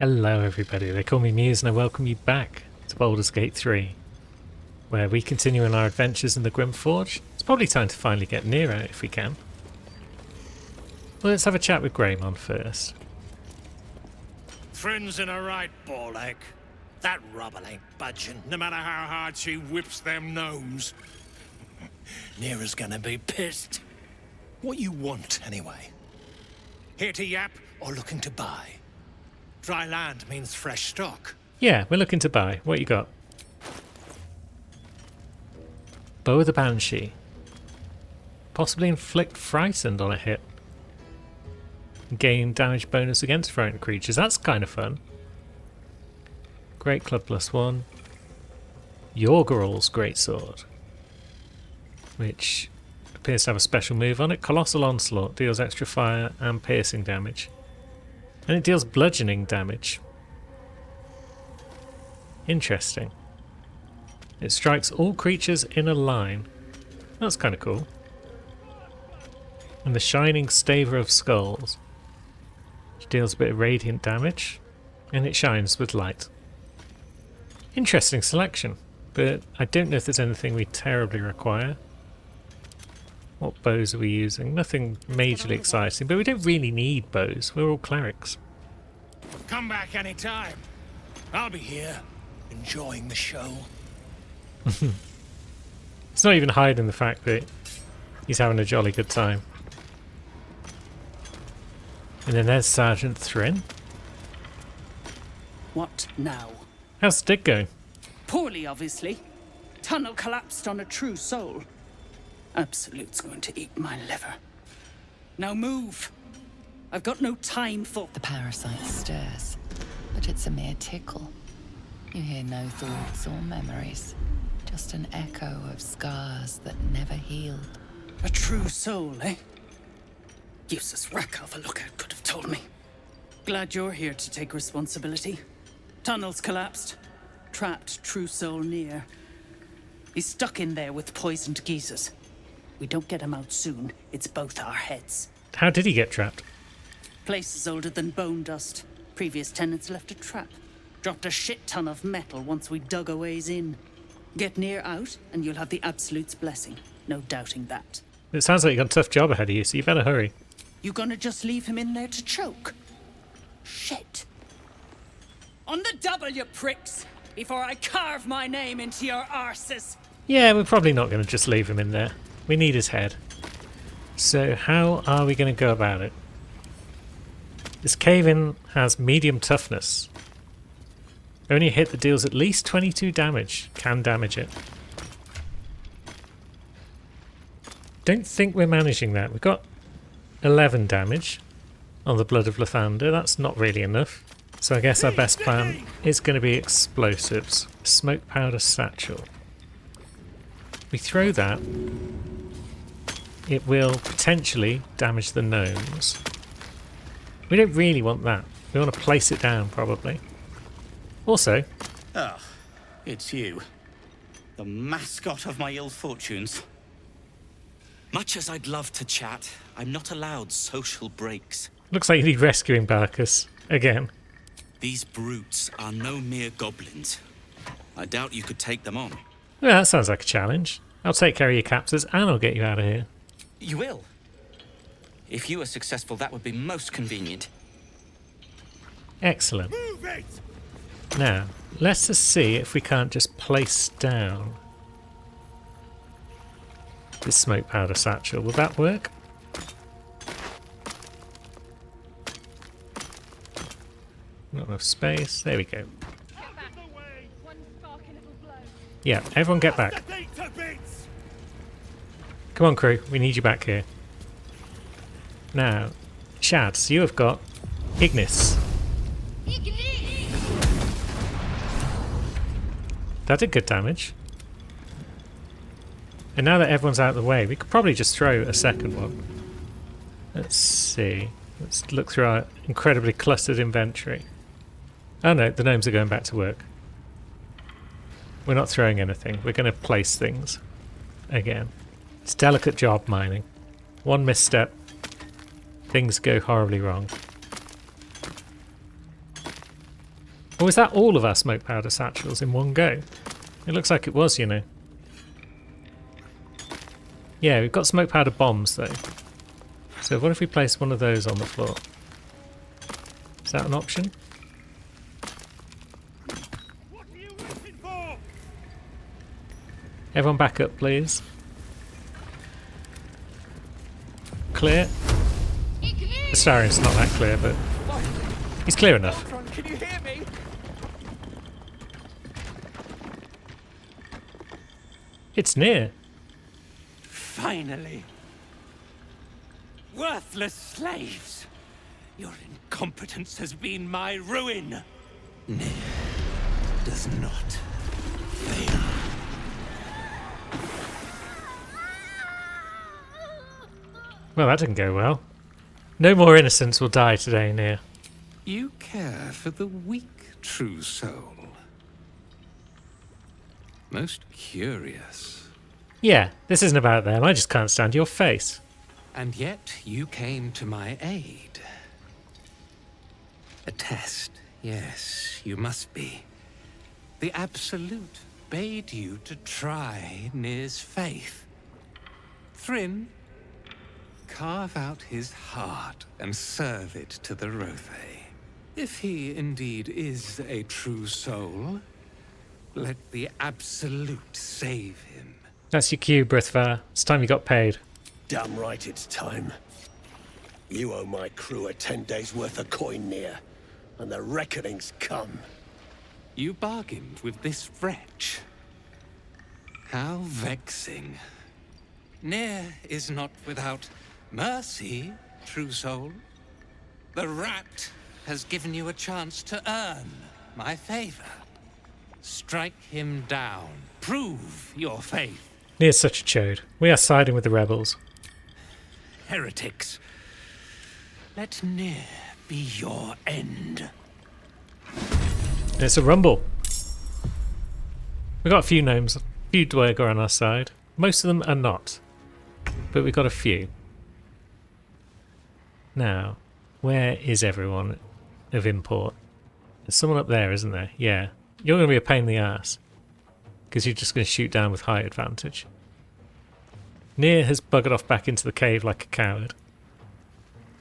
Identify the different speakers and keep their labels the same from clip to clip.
Speaker 1: Hello everybody, they call me Muse and I welcome you back to Baldur's Gate 3, where we continue on our adventures in the Grimforge. It's probably time to finally get near it if we can. Well, let's have a chat with Greymon first.
Speaker 2: Friends in a right, Borlek. That rubble ain't budging, no matter how hard she whips them gnomes. Neera's gonna be pissed. What you want, anyway? Here to yap or looking to buy? Dry land means fresh stock.
Speaker 1: Yeah, we're looking to buy. What you got? Bow of the Banshee. Possibly inflict frightened on a hit. Gain damage bonus against frightened creatures. That's kind of fun. Great Club +1. Yorgurl's Greatsword, which appears to have a special move on it. Colossal Onslaught deals extra fire and piercing damage. And it deals bludgeoning damage. Interesting. It strikes all creatures in a line. That's kind of cool. And the Shining Staver of Skulls, which deals a bit of radiant damage, and it shines with light. Interesting selection, but I don't know if there's anything we terribly require. What bows are we using? Nothing majorly exciting, but we don't really need bows. We're all clerics.
Speaker 2: Come back anytime. I'll be here, enjoying the show.
Speaker 1: It's not even hiding the fact that he's having a jolly good time. And then there's Sergeant Thrin.
Speaker 3: What now?
Speaker 1: How's the dig going?
Speaker 3: Poorly, obviously. Tunnel collapsed on a true soul. Absolute's going to eat my liver. Now move. I've got no time for...
Speaker 4: The parasite stirs, but it's a mere tickle. You hear no thoughts or memories, just an echo of scars that never healed.
Speaker 3: A true soul, eh? Useless wreck of a lookout could have told me. Glad you're here to take responsibility. Tunnel's collapsed. Trapped true soul near. He's stuck in there with poisoned geezers. We don't get him out soon, it's both our heads.
Speaker 1: How did he get trapped?
Speaker 3: Place is older than bone dust. Previous tenants left a trap. Dropped a shit ton of metal once we dug a ways in. Get near out, and you'll have the Absolute's blessing. No doubting that.
Speaker 1: It sounds like you got a tough job ahead of you, so you better hurry.
Speaker 3: You gonna just leave him in there to choke? Shit. On the double, you pricks! Before I carve my name into your arses!
Speaker 1: Yeah, we're probably not going to just leave him in there. We need his head. So how are we going to go about it? This cave-in has medium toughness. Only a hit that deals at least 22 damage can damage it. Don't think we're managing that. We've got 11 damage on the Blood of Lathander. That's not really enough. So I guess our best plan is going to be explosives. Smoke powder satchel. We throw that, it will potentially damage the gnomes. We don't really want that. We want to place it down, probably. Also...
Speaker 5: Ah, it's you. The mascot of my ill fortunes. Much as I'd love to chat, I'm not allowed social breaks.
Speaker 1: Looks like you need rescuing, Barkus. Again.
Speaker 5: These brutes are no mere goblins. I doubt you could take them on.
Speaker 1: Yeah, that sounds like a challenge. I'll take care of your captors and I'll get you out of here.
Speaker 5: You will? If you were successful, that would be most convenient.
Speaker 1: Excellent.
Speaker 2: Move it!
Speaker 1: Now, let's just see if we can't just place down this smoke powder satchel. Will that work? Not enough space. There we go. Yeah, everyone get back. Come on, crew. We need you back here. Now, Shads, you have got Ignis. That did good damage. And now that everyone's out of the way, we could probably just throw a second one. Let's see. Let's look through our incredibly clustered inventory. Oh no, the gnomes are going back to work. We're not throwing anything. We're going to place things. Again. It's delicate job mining. One misstep. Things go horribly wrong. Or was that all of our smoke powder satchels in one go? It looks like it was, you know. Yeah, we've got smoke powder bombs though. So what if we place one of those on the floor? Is that an option?
Speaker 2: What are you waiting for?
Speaker 1: Everyone back up, please. Clear. Astarion's not that clear, but he's clear enough.
Speaker 6: Can you hear me?
Speaker 1: It's near.
Speaker 6: Finally. Worthless slaves. Your incompetence has been my ruin.
Speaker 2: Does not fail.
Speaker 1: Well, that didn't go well. No more innocents will die today, Nier.
Speaker 7: You care for the weak, true soul. Most curious.
Speaker 1: Yeah, this isn't about them. I just can't stand your face.
Speaker 7: And yet you came to my aid. A test, yes, you must be. The Absolute bade you to try Nir's faith. Thryn, carve out his heart and serve it to the Rothe. If he indeed is a true soul, let the Absolute save him.
Speaker 1: That's your cue, Brithvar. It's time you got paid.
Speaker 2: Damn right it's time. You owe my crew a 10 days' worth of coin near, and the reckoning's come.
Speaker 7: You bargained with this wretch. How vexing. Nir is not without mercy, true soul. The rat has given you a chance to earn my favor. Strike him down. Prove your faith.
Speaker 1: Nier's such a chode. We are siding with the rebels.
Speaker 7: Heretics. Let Nir be your end.
Speaker 1: And it's a rumble. We've got a few gnomes, a few Dwergar on our side. Most of them are not. But we've got a few. Now, where is everyone of import? There's someone up there, isn't there? Yeah. You're going to be a pain in the ass. Because you're just going to shoot down with height advantage. Nir has buggered off back into the cave like a coward.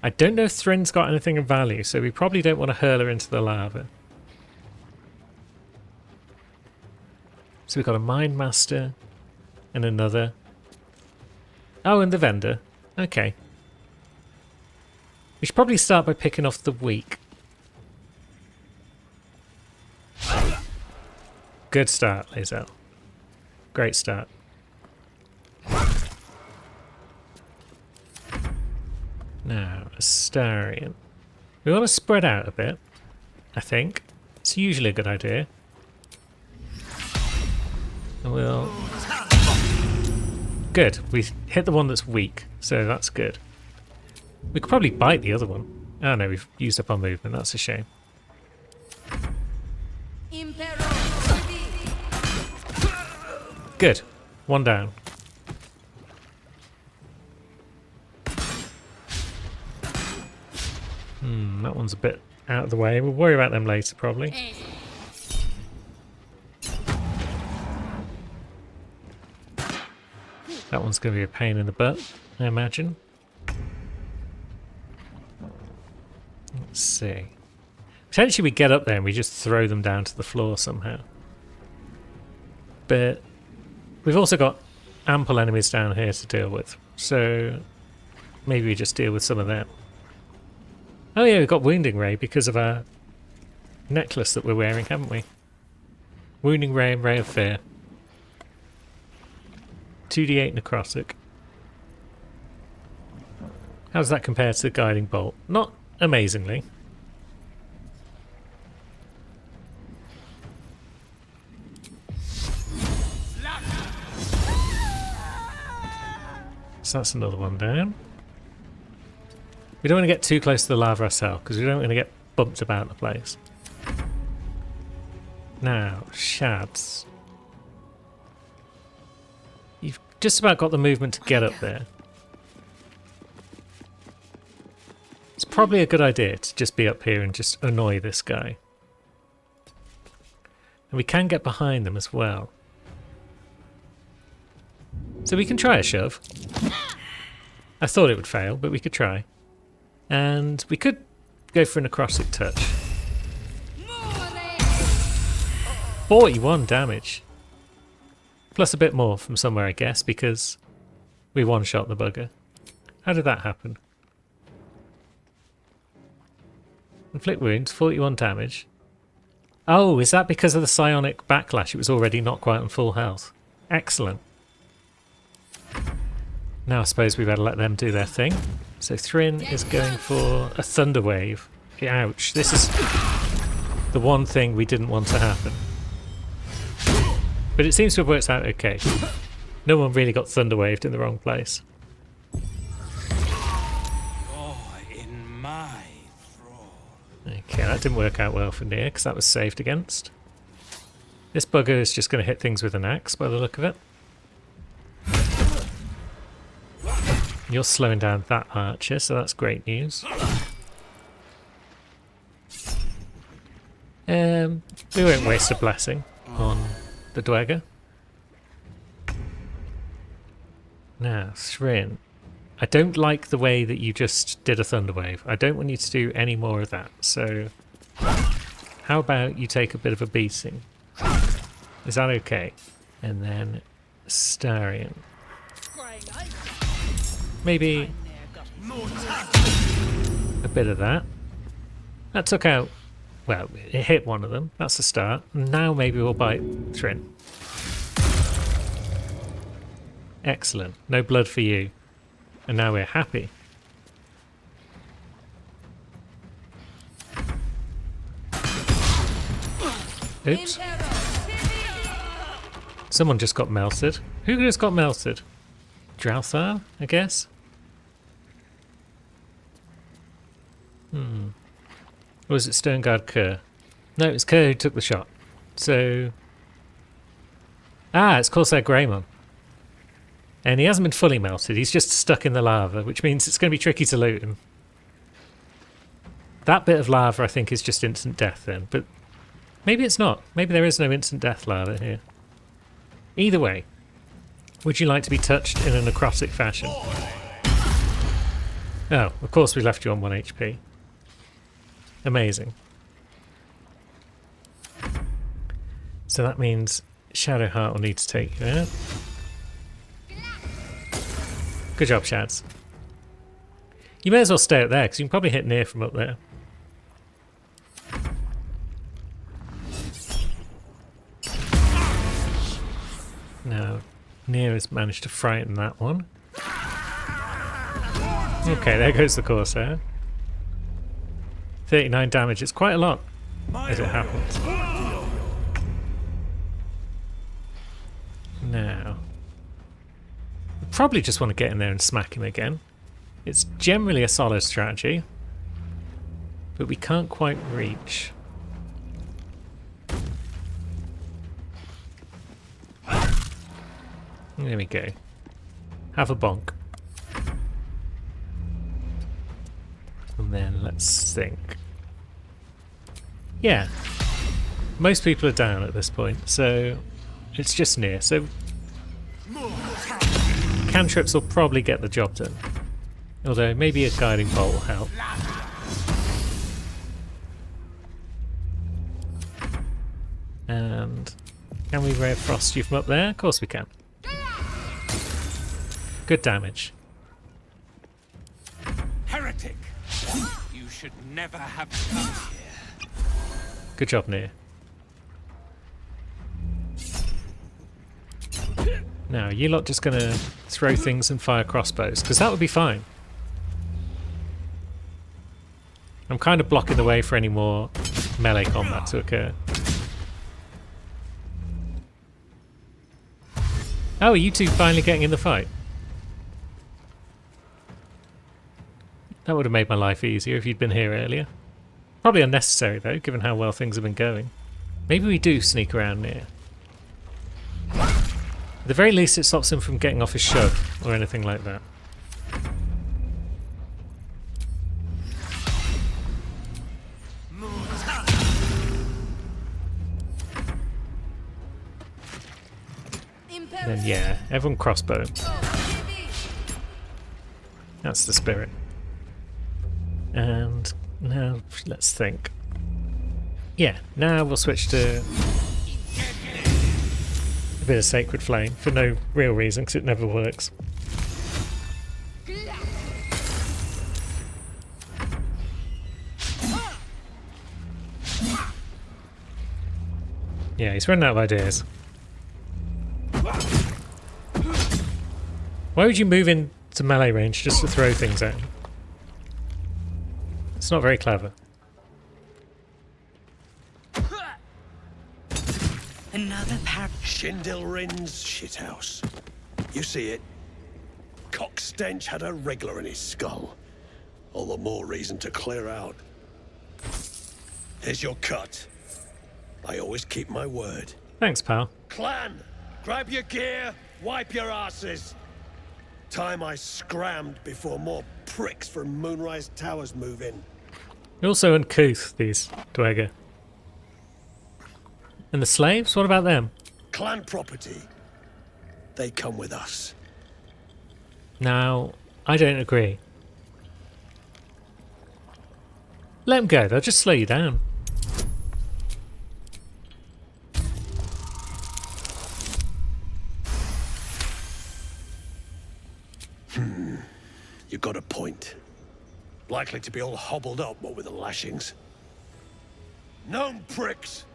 Speaker 1: I don't know if Thryn's got anything of value, so we probably don't want to hurl her into the lava. So we've got a Mind Master and another. Oh, and the vendor. Okay. We should probably start by picking off the weak. Good start, Lae'zel. Great start. Now, Astarion. We want to spread out a bit, I think. It's usually a good idea. And we'll... Good. We hit the one that's weak, so that's good. We could probably bite the other one. Oh no, we've used up our movement. That's a shame. Good. One down. That one's a bit out of the way. We'll worry about them later, probably. That one's going to be a pain in the butt, I imagine. Let's see. Potentially we get up there and we just throw them down to the floor somehow. But we've also got ample enemies down here to deal with. So maybe we just deal with some of them. Oh yeah, we've got Wounding Ray because of our necklace that we're wearing, haven't we? Wounding Ray and Ray of Fear. 2d8 necrotic. How does that compare to the Guiding Bolt? Not amazingly. So that's another one down. We don't want to get too close to the lava ourselves because we don't want to get bumped about the place. Now, Shads. You've just about got the movement to get up there. It's probably a good idea to just be up here and just annoy this guy. And we can get behind them as well. So we can try a shove. I thought it would fail, but we could try. And we could go for a necrotic touch. 41 damage. Plus a bit more from somewhere, I guess, because we one-shot the bugger. How did that happen? Inflict wounds, 41 damage. Oh, is that because of the psionic backlash? It was already not quite on full health. Excellent. Now I suppose we better let them do their thing. So Thrin is going for a Thunder Wave. Ouch. This is the one thing we didn't want to happen. But it seems to have worked out okay. No one really got Thunder Waved in the wrong place.
Speaker 6: In my thrall.
Speaker 1: Okay, that didn't work out well for Nier because that was saved against. This bugger is just going to hit things with an axe by the look of it. You're slowing down that archer, so that's great news. We won't waste a blessing on the Dweger. Now, Thrin, I don't like the way that you just did a Thunder Wave. I don't want you to do any more of that, so how about you take a bit of a beating? Is that okay? And then Starion. Maybe a bit of that. That took out, well, it hit one of them. That's a start. Now maybe we'll bite Thrin. Excellent. No blood for you. And now we're happy. Oops. Someone just got melted. Who just got melted? Dralthar, I guess? Or was it Sternguard Kerr? No, it was Kerr who took the shot. So... Ah, it's Corsair Greymon. And he hasn't been fully melted, he's just stuck in the lava, which means it's going to be tricky to loot him. That bit of lava I think is just instant death then, but maybe it's not. Maybe there is no instant death lava here. Either way, would you like to be touched in a necrotic fashion? Oh, of course we left you on 1 HP. Amazing. So that means Shadowheart will need to take you out. Good job, Shads. You may as well stay up there, because you can probably hit Nier from up there. Now, Nier has managed to frighten that one. Okay, there goes the Corsair. 39 damage, it's quite a lot, as it happens. Now... probably just want to get in there and smack him again. It's generally a solid strategy, but we can't quite reach. There we go. Have a bonk. And then let's think. Yeah. Most people are down at this point, so it's just Nier. So cantrips will probably get the job done. Although maybe a guiding bolt will help. And can we Ray of Frost you from up there? Of course we can. Good damage.
Speaker 6: Heretic! You should never have come here.
Speaker 1: Good job, Nier. Now, you lot just gonna throw things and fire crossbows, because that would be fine. I'm kind of blocking the way for any more melee combat to occur. Oh, are you two finally getting in the fight? That would have made my life easier if you'd been here earlier. Probably unnecessary though, given how well things have been going. Maybe we do sneak around Nier. At the very least it stops him from getting off his shove or anything like that. Then yeah, everyone crossbow. That's the spirit. And now let's think. Yeah, now we'll switch to a bit of Sacred Flame for no real reason, because it never works. Yeah, he's running out of ideas. Why would you move into melee range just to throw things at him? It's not very clever.
Speaker 3: Another
Speaker 2: Shindilrin's shithouse. You see it? Cockstench had a wriggler in his skull. All the more reason to clear out. Here's your cut. I always keep my word.
Speaker 1: Thanks, pal.
Speaker 2: Clan, grab your gear, wipe your asses. Time I scrammed before more pricks from Moonrise Towers move in.
Speaker 1: You're also uncouth, these Dweger. And the slaves? What about them?
Speaker 2: Clan property. They come with us.
Speaker 1: Now, I don't agree. Let them go, they'll just slow you down.
Speaker 2: You got a point. Likely to be all hobbled up, what with the lashings. Gnome pricks!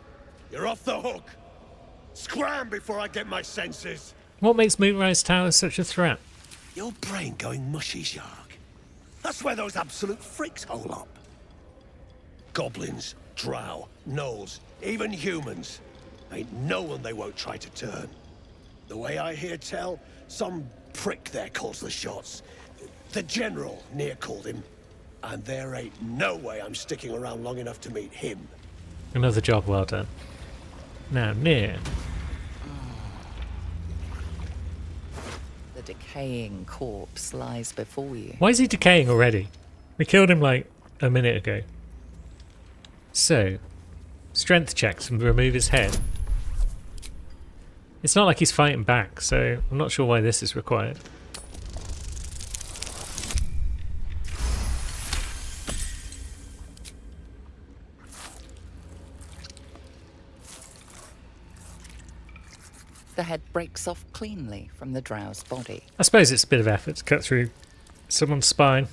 Speaker 2: You're off the hook! Scram before I get my senses!
Speaker 1: What makes Moonrise Tower such a threat?
Speaker 2: Your brain going mushy, Shark. That's where those absolute freaks hole up. Goblins, drow, gnolls, even humans. Ain't no one they won't try to turn. The way I hear tell, some prick there calls the shots. The General, near called him. And there ain't no way I'm sticking around long enough to meet him.
Speaker 1: Another job well done. Now, Near.
Speaker 4: The decaying corpse lies before you.
Speaker 1: Why is he decaying already? We killed him like a minute ago. So, strength checks and remove his head. It's not like he's fighting back, so I'm not sure why this is required.
Speaker 4: The head breaks off cleanly from the drow's body.
Speaker 1: I suppose it's a bit of effort to cut through someone's spine,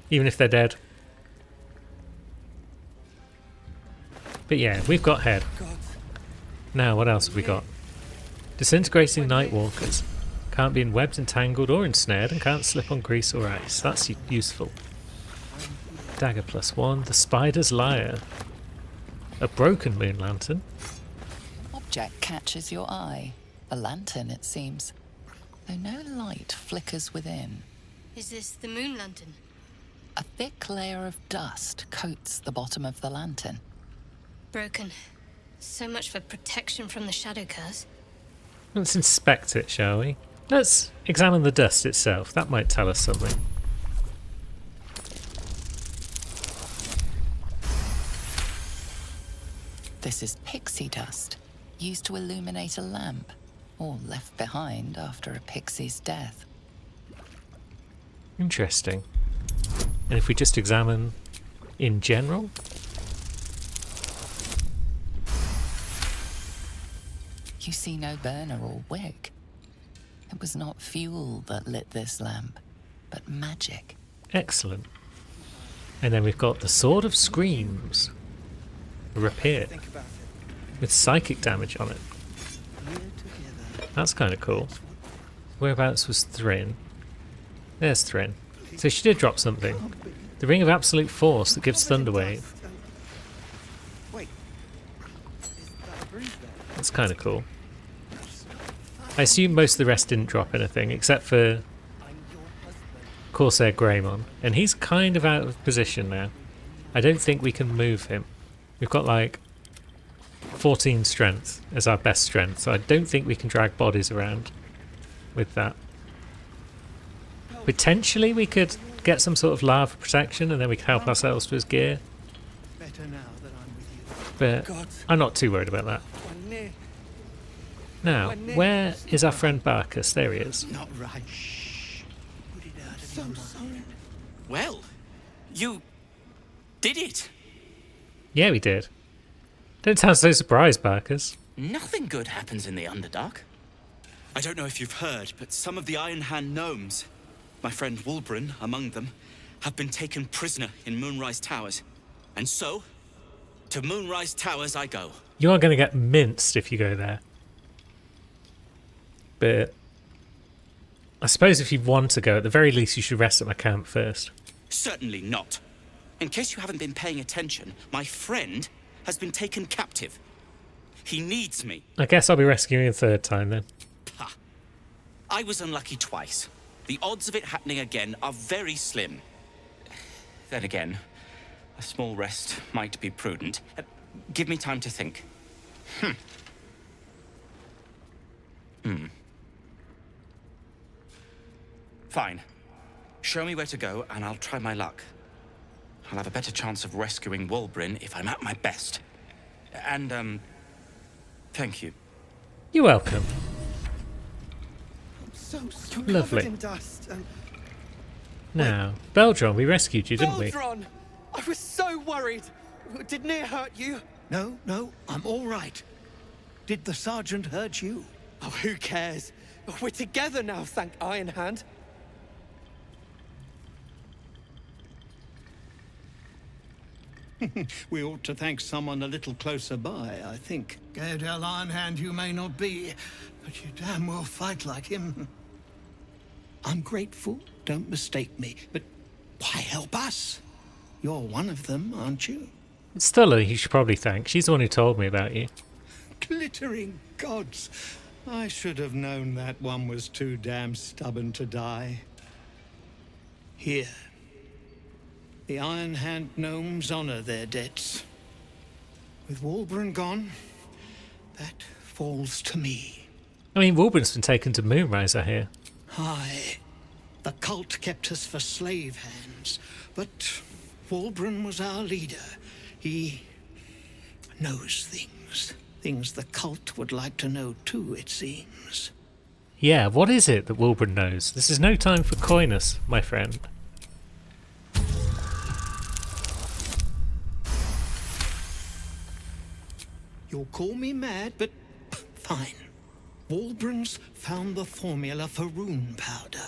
Speaker 1: even if they're dead. But yeah, we've got head. Now, what else have we got? Disintegrating Nightwalkers. Can't be enwebbed, entangled, or ensnared, and can't slip on grease or ice. That's useful. Dagger +1. The Spider's Lyre. A broken moon lantern.
Speaker 4: Object catches your eye. A lantern, it seems. Though no light flickers within.
Speaker 8: Is this the moon lantern?
Speaker 4: A thick layer of dust coats the bottom of the lantern.
Speaker 8: Broken. So much for protection from the shadow curse.
Speaker 1: Let's inspect it, shall we? Let's examine the dust itself. That might tell us something.
Speaker 4: This is pixie dust, used to illuminate a lamp, or left behind after a pixie's death.
Speaker 1: Interesting. And if we just examine in general?
Speaker 4: You see no burner or wick. It was not fuel that lit this lamp, but magic.
Speaker 1: Excellent. And then we've got the Sword of Screams. A rapier. With psychic damage on it. That's kind of cool. Whereabouts was Thrin? There's Thrin. So she did drop something. The Ring of Absolute Force that gives Thunderwave. That's kind of cool. I assume most of the rest didn't drop anything, except for Corsair Greymon. And he's kind of out of position now. I don't think we can move him. We've got like 14 strength as our best strength, so I don't think we can drag bodies around with that. Potentially we could get some sort of lava protection and then we could help ourselves to his gear. But I'm not too worried about that. Now, where is our friend Barkus? There he is.
Speaker 2: Not right. Shh. Put it out of your mind.
Speaker 5: Well, you did it.
Speaker 1: Yeah, we did. Don't sound so surprised, Barkus.
Speaker 5: Nothing good happens in the Underdark. I don't know if you've heard, but some of the Iron Hand gnomes, my friend Wulbren among them, have been taken prisoner in Moonrise Towers. And so, to Moonrise Towers I go.
Speaker 1: You are going to get minced if you go there. But I suppose if you want to go, at the very least you should rest at my camp first.
Speaker 5: Certainly not. In case you haven't been paying attention, my friend has been taken captive. He needs me.
Speaker 1: I guess I'll be rescuing a third time then.
Speaker 5: Ha! I was unlucky twice. The odds of it happening again are very slim. Then again, a small rest might be prudent. Give me time to think. Fine. Show me where to go, and I'll try my luck. I'll have a better chance of rescuing Wulbren if I'm at my best. And, thank you.
Speaker 1: You're welcome.
Speaker 9: So
Speaker 1: Lovely.
Speaker 9: covered in dust.
Speaker 1: Now, Beldron, we rescued you, didn't we?
Speaker 9: Beldron! I was so worried. Did Nier hurt you?
Speaker 2: No, I'm all right. Did the sergeant hurt you?
Speaker 9: Oh, who cares? We're together now, thank Iron Hand.
Speaker 2: We ought to thank someone a little closer by, I think. Gaedel Ironhand you may not be, but you damn well fight like him. I'm grateful, don't mistake me, but why help us? You're one of them, aren't you?
Speaker 1: It's Stella you should probably thank. She's the one who told me about you.
Speaker 2: Glittering gods. I should have known that one was too damn stubborn to die. Here. The Iron Hand gnomes honor their debts. With Wulbren gone, that falls to me.
Speaker 1: I mean, Wulbren's been taken to Moonrise, I hear.
Speaker 2: Aye. The cult kept us for slave hands, but Wulbren was our leader. He knows things. Things the cult would like to know too, it seems.
Speaker 1: Yeah, what is it that Wulbren knows? This is no time for coyness, my friend.
Speaker 2: You'll call me mad, but fine. Wulbren's found the formula for rune powder.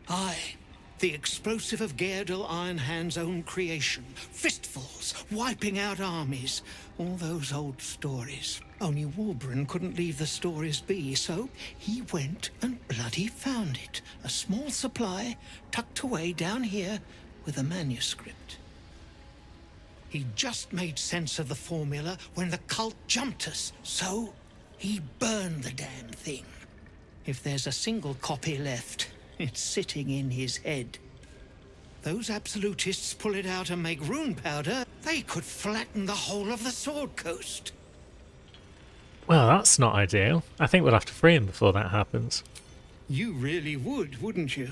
Speaker 2: Aye, the explosive of Gaedel Ironhand's own creation. Fistfuls, wiping out armies. All those old stories. Only Wulbren couldn't leave the stories be, so he went and bloody found it. A small supply tucked away down here with a manuscript. He just made sense of the formula when the cult jumped us, so he burned the damn thing. If there's a single copy left, it's sitting in his head. Those absolutists pull it out and make rune powder, they could flatten the whole of the Sword Coast.
Speaker 1: Well, that's not ideal. I think we'll have to free him before that happens.
Speaker 2: You really would, wouldn't you?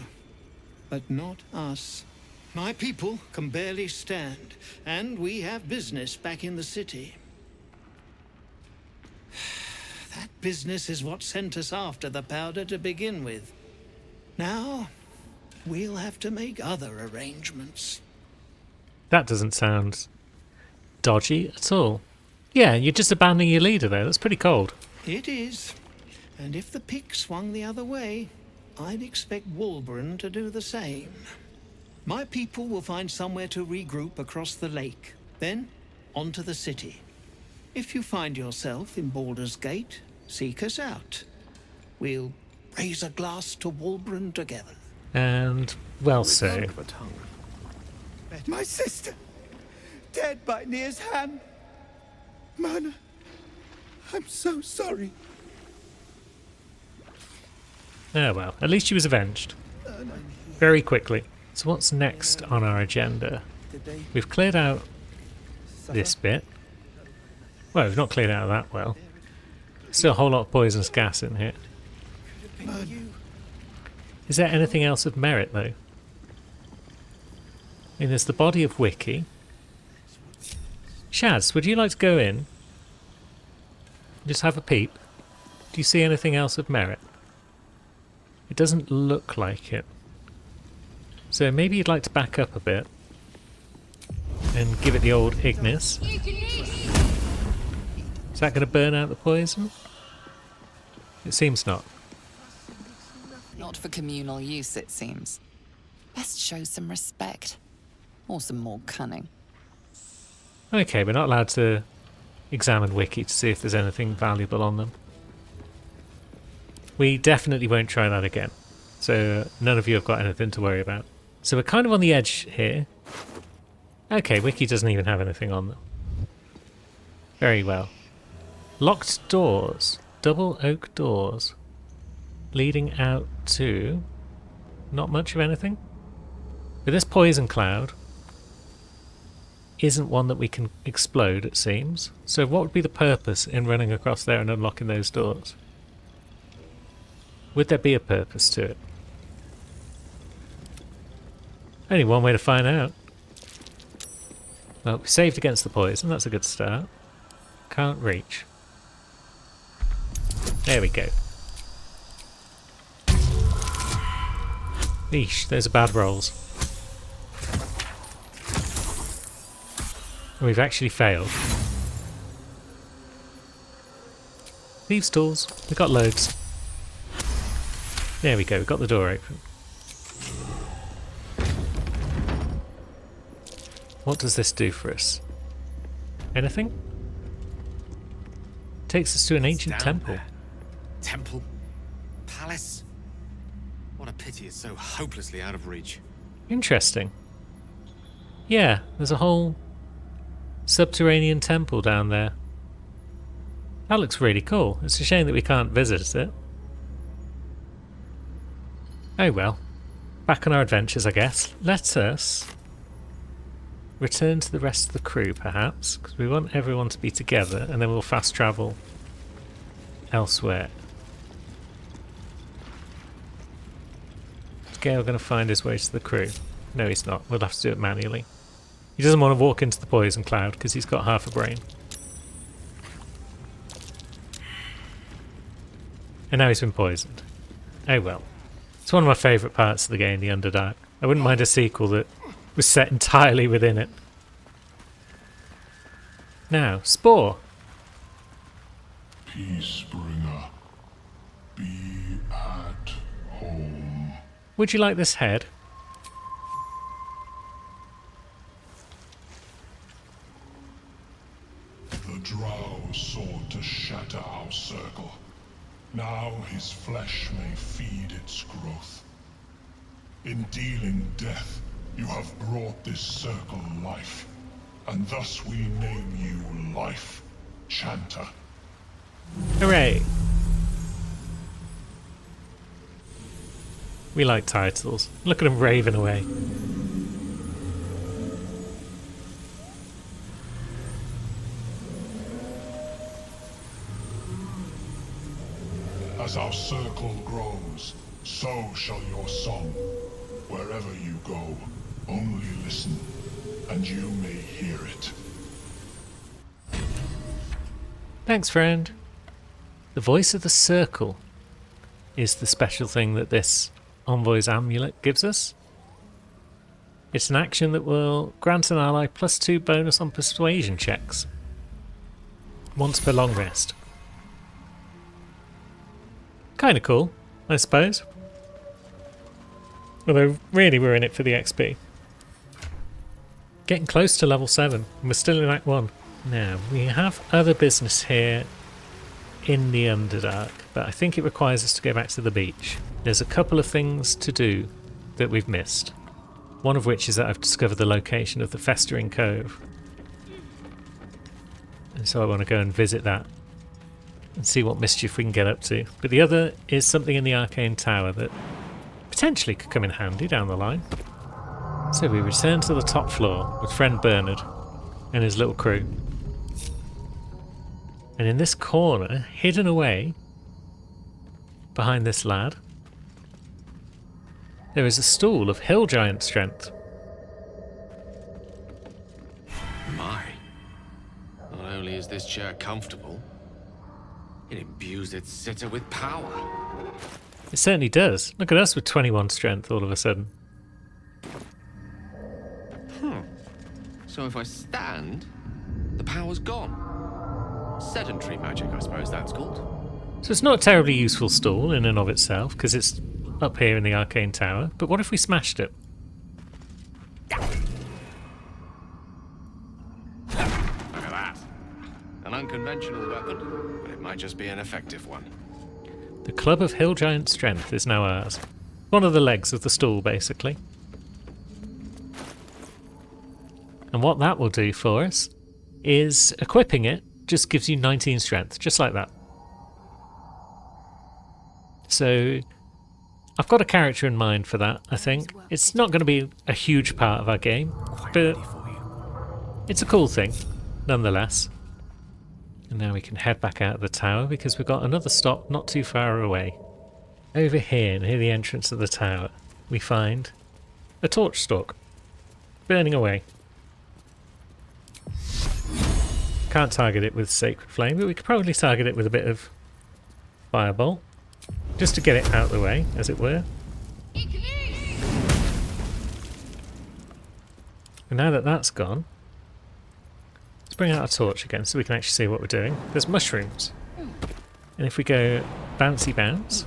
Speaker 2: But not us. My people can barely stand, and we have business back in the city. That business is what sent us after the powder to begin with. Now, we'll have to make other arrangements.
Speaker 1: That doesn't sound dodgy at all. Yeah, you're just abandoning your leader there. That's pretty cold.
Speaker 2: It is. And if the pick swung the other way, I'd expect Wulbren to do the same. My people will find somewhere to regroup across the lake, then onto the city. If you find yourself in Baldur's Gate, seek us out. We'll raise a glass to Wulbren together.
Speaker 1: And, well, so.
Speaker 9: My sister, dead by Nier's hand. Myrna, I'm so sorry.
Speaker 1: Oh well, at least she was avenged. Very quickly. So what's next on our agenda? We've cleared out this bit. Well, we've not cleared out that well. Still a whole lot of poisonous gas in here. Is there anything else of merit, though? I mean, there's the body of Wiki. Shaz, would you like to go in? Just have a peep? Do you see anything else of merit? It doesn't look like it. So maybe you'd like to back up a bit and give it the old Ignis. Is that going to burn out the poison? It seems not.
Speaker 4: Not for communal use, it seems. Best show some respect. Or some more cunning.
Speaker 1: Okay, we're not allowed to examine Wiki to see if there's anything valuable on them. We definitely won't try that again. So none of you have got anything to worry about. So we're kind of on the edge here. Okay, Wiki doesn't even have anything on them. Very well. Locked doors. Double oak doors. Leading out to... not much of anything. But this poison cloud isn't one that we can explode, it seems. So what would be the purpose in running across there and unlocking those doors? Would there be a purpose to it? Only one way to find out. Well, we saved against the poison, that's a good start. Can't reach. There we go. Eesh, those are bad rolls. We've actually failed. Thieves' tools. We've got loads. There we go, we've got the door open. What does this do for us? Anything? Takes us to an ancient temple.
Speaker 10: There. Temple? Palace? What a pity it's so hopelessly out of reach.
Speaker 1: Interesting. Yeah, there's a whole subterranean temple down there. That looks really cool. It's a shame that we can't visit it. Oh well. Back on our adventures, I guess. Let us return to the rest of the crew, perhaps, because we want everyone to be together, and then we'll fast travel elsewhere. Is Gale going to find his way to the crew? No, he's not. We'll have to do it manually. He doesn't want to walk into the poison cloud because he's got half a brain. And now he's been poisoned. Oh well. It's one of my favourite parts of the game, the Underdark. I wouldn't mind a sequel that was set entirely within it. Now, Spore.
Speaker 11: Peacebringer, be at home.
Speaker 1: Would you like this head?
Speaker 11: The Drow sought to shatter our circle. Now his flesh may feed its growth. In dealing death, you have brought this circle life, and thus we name you Life Chanter.
Speaker 1: Hooray! We like titles. Look at him raving away.
Speaker 11: As our circle grows, so shall your song. Wherever you go, only listen, and you may hear it.
Speaker 1: Thanks, friend. The voice of the circle is the special thing that this Envoy's amulet gives us. It's an action that will grant an ally +2 bonus on persuasion checks. Once per long rest. Kinda cool, I suppose. Although, really we're in it for the XP. Getting close to level 7, and we're still in Act 1. Now, we have other business here in the Underdark, but I think it requires us to go back to the beach. There's a couple of things to do that we've missed. One of which is that I've discovered the location of the Festering Cove. And so I want to go and visit that and see what mischief we can get up to. But the other is something in the Arcane Tower that potentially could come in handy down the line. So we return to the top floor with friend Bernard and his little crew. And in this corner, hidden away behind this lad, there is a stool of hill giant strength.
Speaker 10: My. Not only is this chair comfortable,
Speaker 7: It imbues its sitter with power.
Speaker 1: It certainly does. Look at us with 21 strength all of a sudden.
Speaker 7: So if I stand, the power's gone. Sedentary magic, I suppose that's called.
Speaker 1: So it's not a terribly useful stall in and of itself, because it's up here in the Arcane Tower. But what if we smashed it?
Speaker 7: Look at that. An unconventional weapon, but it might just be an effective one.
Speaker 1: The Club of Hill Giant Strength is now ours. One of the legs of the stool, basically. And what that will do for us is equipping it just gives you 19 strength, just like that. So I've got a character in mind for that, I think. It's not going to be a huge part of our game, but it's a cool thing, nonetheless. And now we can head back out of the tower because we've got another stop not too far away. Over here, near the entrance of the tower, we find a torch stalk burning away. Can't target it with Sacred Flame, but we could probably target it with a bit of Fireball, just to get it out of the way, as it were. And now that that's gone, let's bring out our torch again so we can actually see what we're doing. There's mushrooms. And if we go bouncy bounce,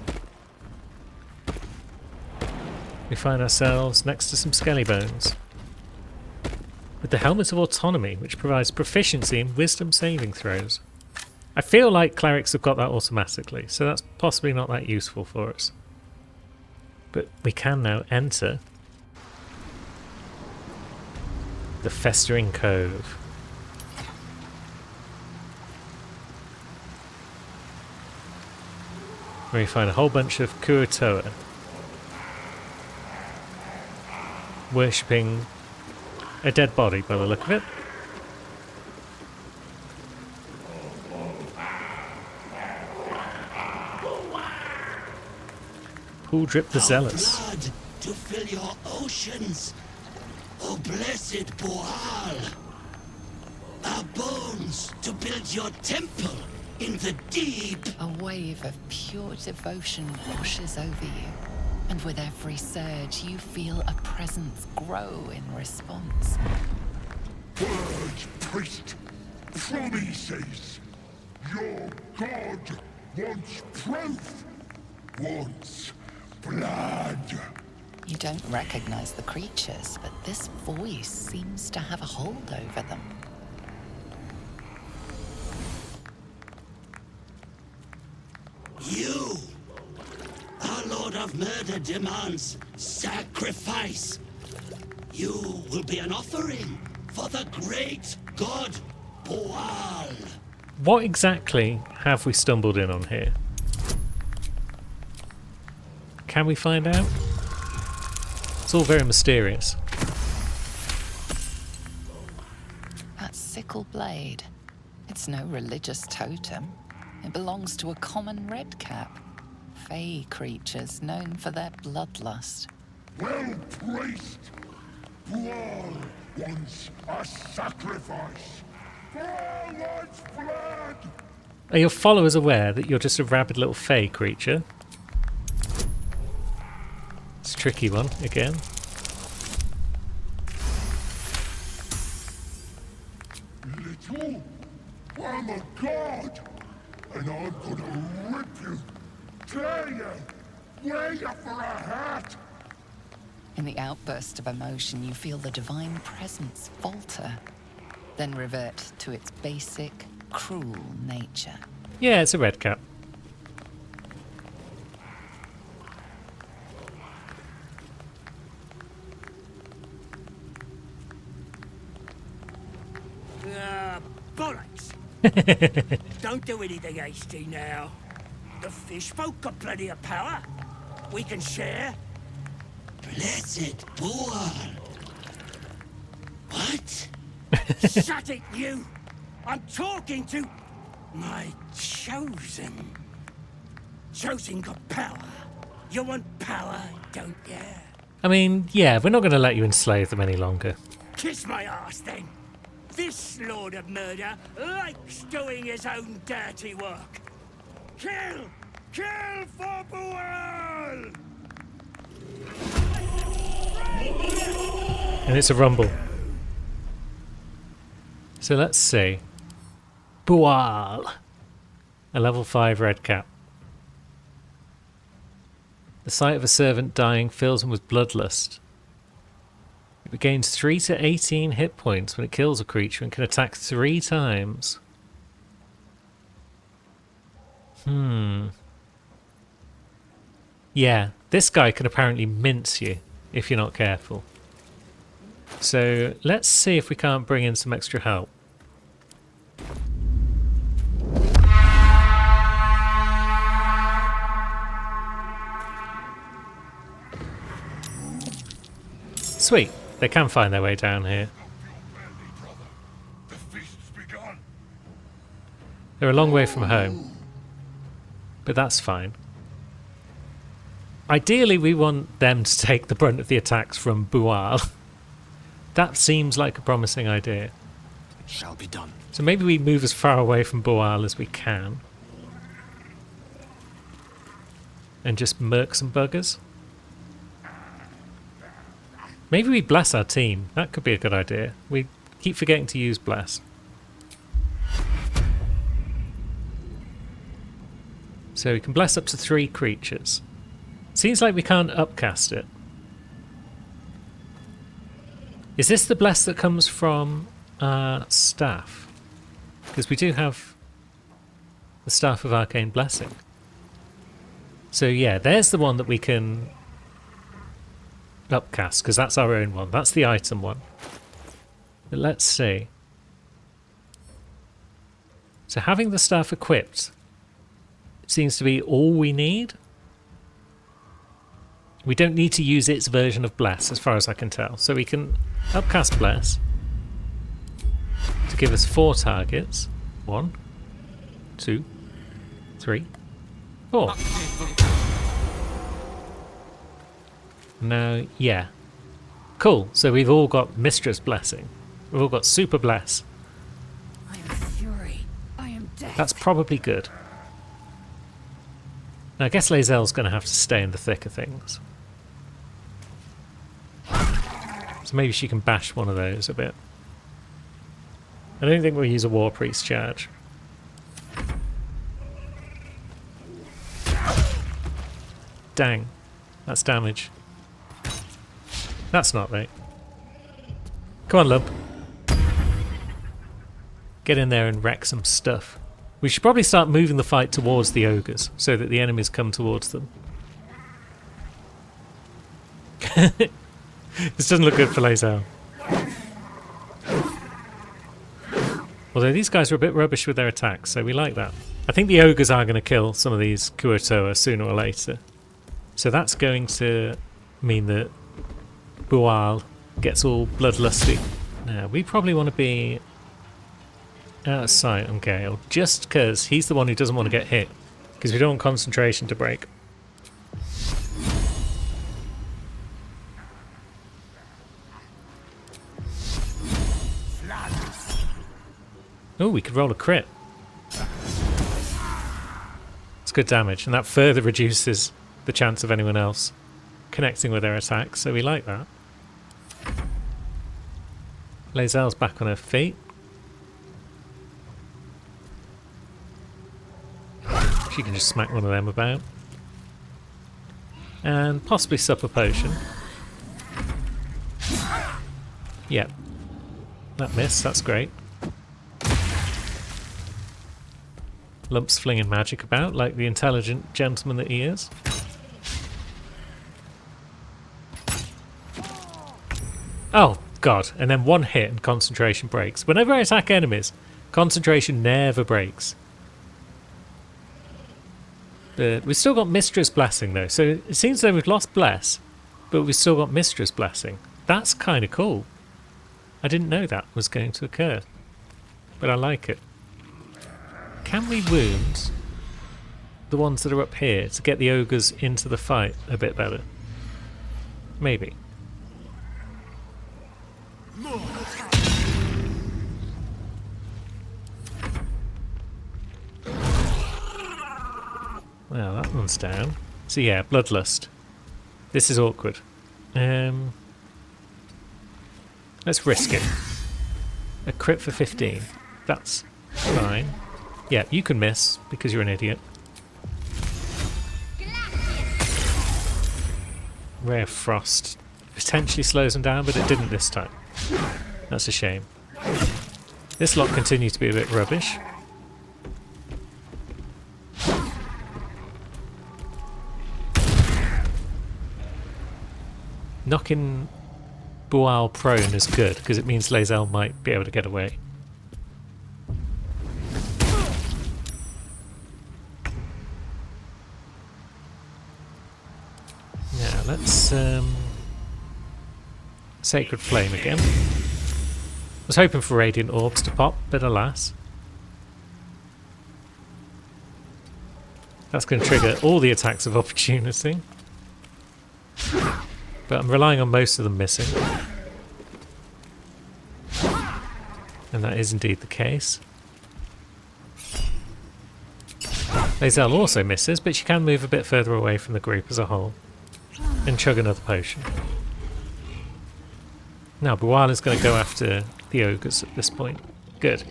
Speaker 1: we find ourselves next to some skelly bones. With the Helmet of Autonomy, which provides proficiency in wisdom saving throws. I feel like clerics have got that automatically, so that's possibly not that useful for us. But we can now enter the Festering Cove. Where you find a whole bunch of Kuo-toa worshipping a dead body by the look of it. Puldrip the Zealous.
Speaker 12: Blood to fill your oceans, O blessed Boal. Our bones to build your temple in the deep.
Speaker 4: A wave of pure devotion washes over you, and with every surge, you feel a presence grow in response.
Speaker 11: Purge, priest! Promises! Your god wants proof! Wants blood!
Speaker 4: You don't recognize the creatures, but this voice seems to have a hold over them.
Speaker 12: You! Our Lord of Murder demands sacrifice. You will be an offering for the great god Boal.
Speaker 1: What exactly have we stumbled in on here? Can we find out? It's all very mysterious.
Speaker 4: That sickle blade. It's no religious totem. It belongs to a common redcap. Fey creatures known for their bloodlust.
Speaker 11: Well, priest! Boal wants a sacrifice! Boal wants blood!
Speaker 1: Are your followers aware that you're just a rabid little fey creature? It's a tricky one, again.
Speaker 11: Little, I'm a god! And I'm gonna rip you, tear you, wear you for a hat!
Speaker 4: In the outburst of emotion, you feel the divine presence falter, then revert to its basic, cruel nature.
Speaker 1: Yeah, it's a redcap.
Speaker 12: Bollocks! Don't do anything hasty now. The fish folk got plenty of power. We can share. Blessed Boal. What? Shut it, you! I'm talking to my chosen. Chosen got power. You want power, don't you?
Speaker 1: I mean, yeah, we're not going to let you enslave them any longer.
Speaker 12: Kiss my ass, then. This Lord of Murder likes doing his own dirty work.
Speaker 2: Kill! Kill for Bual!
Speaker 1: And it's a rumble. So let's see. Bual. A level 5 red cap. The sight of a servant dying fills him with bloodlust. It regains 3 to 18 hit points when it kills a creature and can attack 3 times. Yeah, this guy can apparently mince you if you're not careful. So let's see if we can't bring in some extra help. Sweet, they can find their way down here. They're a long way from home, but that's fine. Ideally, we want them to take the brunt of the attacks from Bual. That seems like a promising idea.
Speaker 10: It shall be done.
Speaker 1: So maybe we move as far away from Bual as we can. And just murk some buggers. Maybe we bless our team. That could be a good idea. We keep forgetting to use bless. So we can bless up to 3 creatures. Seems like we can't upcast it. Is this the bless that comes from staff? Because we do have the Staff of Arcane Blessing. So yeah, there's the one that we can upcast, because that's our own one. That's the item one. But let's see. So having the staff equipped seems to be all we need. We don't need to use its version of Bless, as far as I can tell. So we can upcast Bless to give us 4 targets. 1, 2, 3, 4. Now, yeah. Cool. So we've all got Mistress Blessing. We've all got Super Bless.
Speaker 3: I am fury. I am death.
Speaker 1: That's probably good. Now, I guess Lae'zel's going to have to stay in the thick of things. So maybe she can bash one of those a bit. I don't think we'll use a War Priest charge. Dang. That's damage. That's not right. Come on, Lump. Get in there and wreck some stuff. We should probably start moving the fight towards the ogres so that the enemies come towards them. This doesn't look good for Lae'zel. Although these guys are a bit rubbish with their attacks, so we like that. I think the ogres are going to kill some of these Kuo-toa sooner or later. So that's going to mean that Bual gets all bloodlusty. Now, we probably want to be out of sight on Gale, just because he's the one who doesn't want to get hit, because we don't want concentration to break. Oh, we could roll a crit. It's good damage, and that further reduces the chance of anyone else connecting with their attacks, so we like that. Lae'zel's back on her feet. She can just smack one of them about. And possibly sup a potion. Yep. That missed, that's great. Lump's flinging magic about like the intelligent gentleman that he is. Oh, God. And then one hit and concentration breaks. Whenever I attack enemies, concentration never breaks. But we've still got Mistress Blessing, though. So it seems that we've lost Bless, but we've still got Mistress Blessing. That's kind of cool. I didn't know that was going to occur. But I like it. Can we wound the ones that are up here to get the ogres into the fight a bit better? Maybe. Well, that one's down. So yeah, Bloodlust. This is awkward. Let's risk it. A crit for 15. That's fine. Yeah, you can miss because you're an idiot. Ray of Frost potentially slows them down, but it didn't this time. That's a shame. This lot continues to be a bit rubbish. Knocking Bual prone is good because it means Lae'zel might be able to get away. Now let's Sacred Flame again. I was hoping for Radiant Orbs to pop, but alas. That's going to trigger all the attacks of opportunity. But I'm relying on most of them missing. And that is indeed the case. Lae'zel also misses, but she can move a bit further away from the group as a whole. And chug another potion. Now Bual is going to go after the ogres at this point. Good.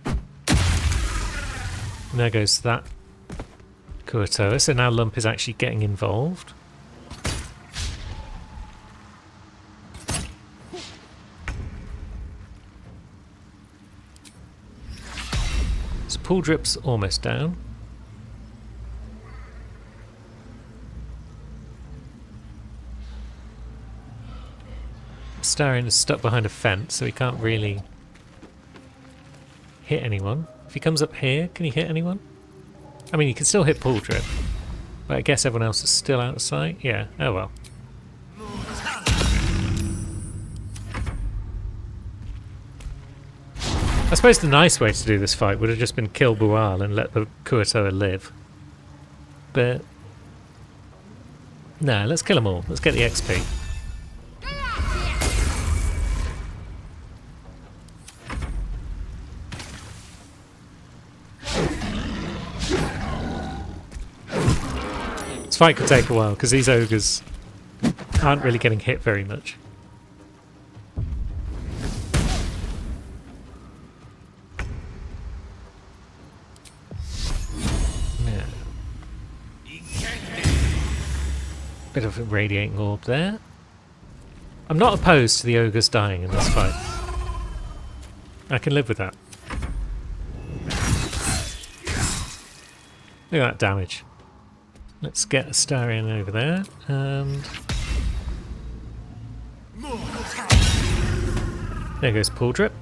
Speaker 1: And there goes that Kuo-toa. So now Lump is actually getting involved. So Pool Drip's almost down. Astarion is stuck behind a fence, so he can't really hit anyone. If he comes up here, can he hit anyone? I mean, he can still hit Pool Drip, but I guess everyone else is still out of sight. Yeah, oh well. I suppose the nice way to do this fight would have just been kill Bual and let the Kuo-toa live. But no, let's kill them all. Let's get the XP. This fight could take a while because these ogres aren't really getting hit very much. Yeah. Bit of a radiating orb there. I'm not opposed to the ogres dying in this fight. I can live with that. Look at that damage. Let's get Astarion over there, and there goes Pool Drip.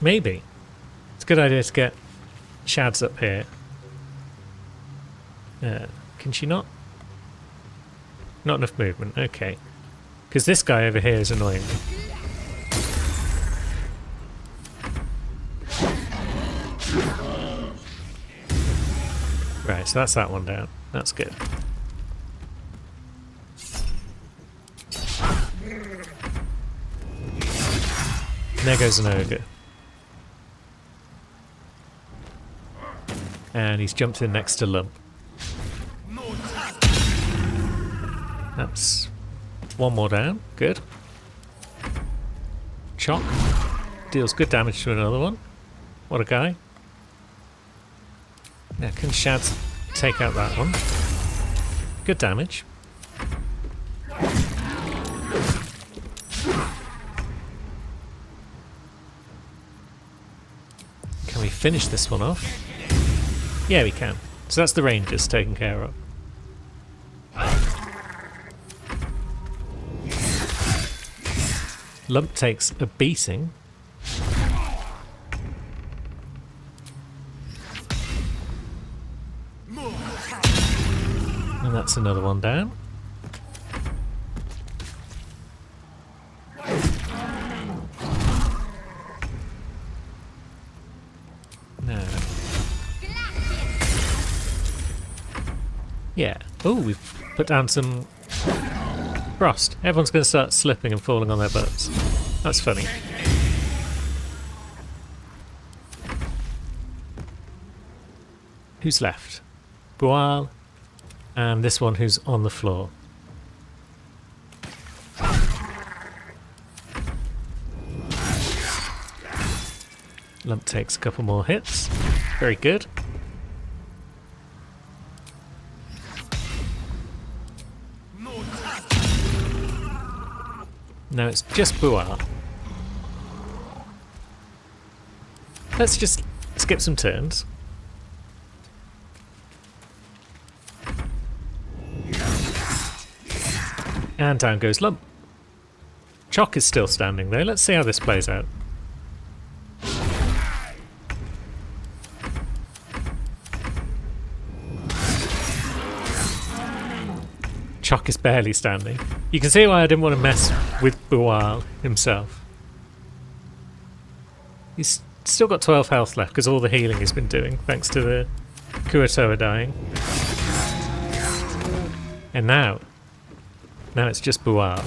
Speaker 1: Maybe. It's a good idea to get Shads up here. Can she not? Not enough movement, okay. Because this guy over here is annoying me. Right, so that's that one down. That's good. And there goes an ogre. And he's jumped in next to Lump. That's one more down. Good. Chock. Deals good damage to another one. What a guy. Now, can Shads take out that one? Good damage. Can we finish this one off? Yeah, we can. So that's the Rangers taken care of. Lump takes a beating. And that's another one down. No. Yeah. Oh, we've put down some Frost. Everyone's going to start slipping and falling on their butts. That's funny. Who's left? Bual and this one who's on the floor. Lump takes a couple more hits. Very good. Now it's just Bual. Let's just skip some turns. And down goes Lump. Chock is still standing though. Let's see how this plays out. Chock is barely standing. You can see why I didn't want to mess with Bual himself. He's still got 12 health left because all the healing he's been doing thanks to the Kuatoa dying. And now it's just Bual.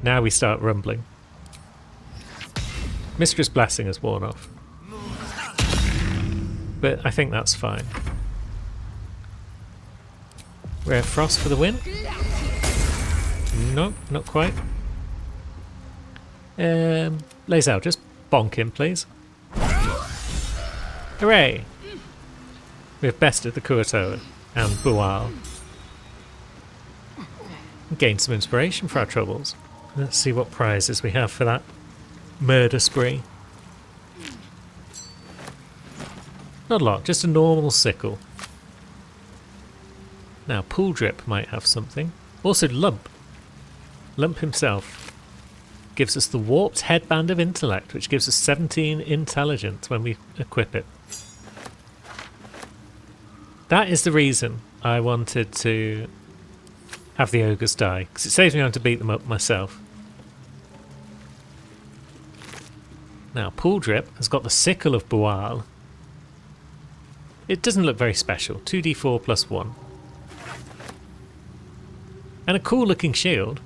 Speaker 1: Now we start rumbling. Mistress Blessing has worn off. But I think that's fine. Rare Frost for the win? Nope, not quite. Lae'zel, just bonk him, please. Hooray! We've bested the Kuatoa and Bual. Gained some inspiration for our troubles. Let's see what prizes we have for that murder spree. Not a lot, just a normal sickle. Now, Pool Drip might have something. Also, Lump. Lump himself gives us the Warped Headband of Intellect, which gives us 17 intelligence when we equip it. That is the reason I wanted to have the ogres die, because it saves me having to beat them up myself. Now, Pool Drip has got the Sickle of Bual. It doesn't look very special. 2d4 plus 1. And a cool looking shield.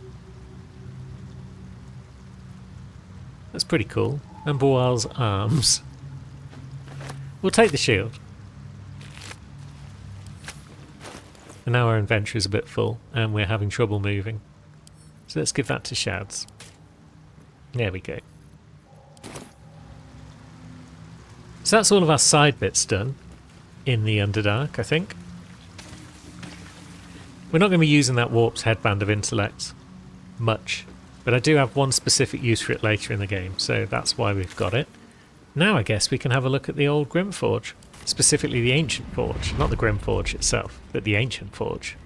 Speaker 1: That's pretty cool. And Bual's arms. We'll take the shield. And now our inventory is a bit full and we're having trouble moving. So let's give that to Shads. There we go. So that's all of our side bits done in the Underdark, I think. We're not going to be using that Warped Headband of Intellect much, but I do have one specific use for it later in the game, so that's why we've got it. Now I guess we can have a look at the old Grimforge, specifically the Ancient Forge, not the Grimforge itself, but the Ancient Forge.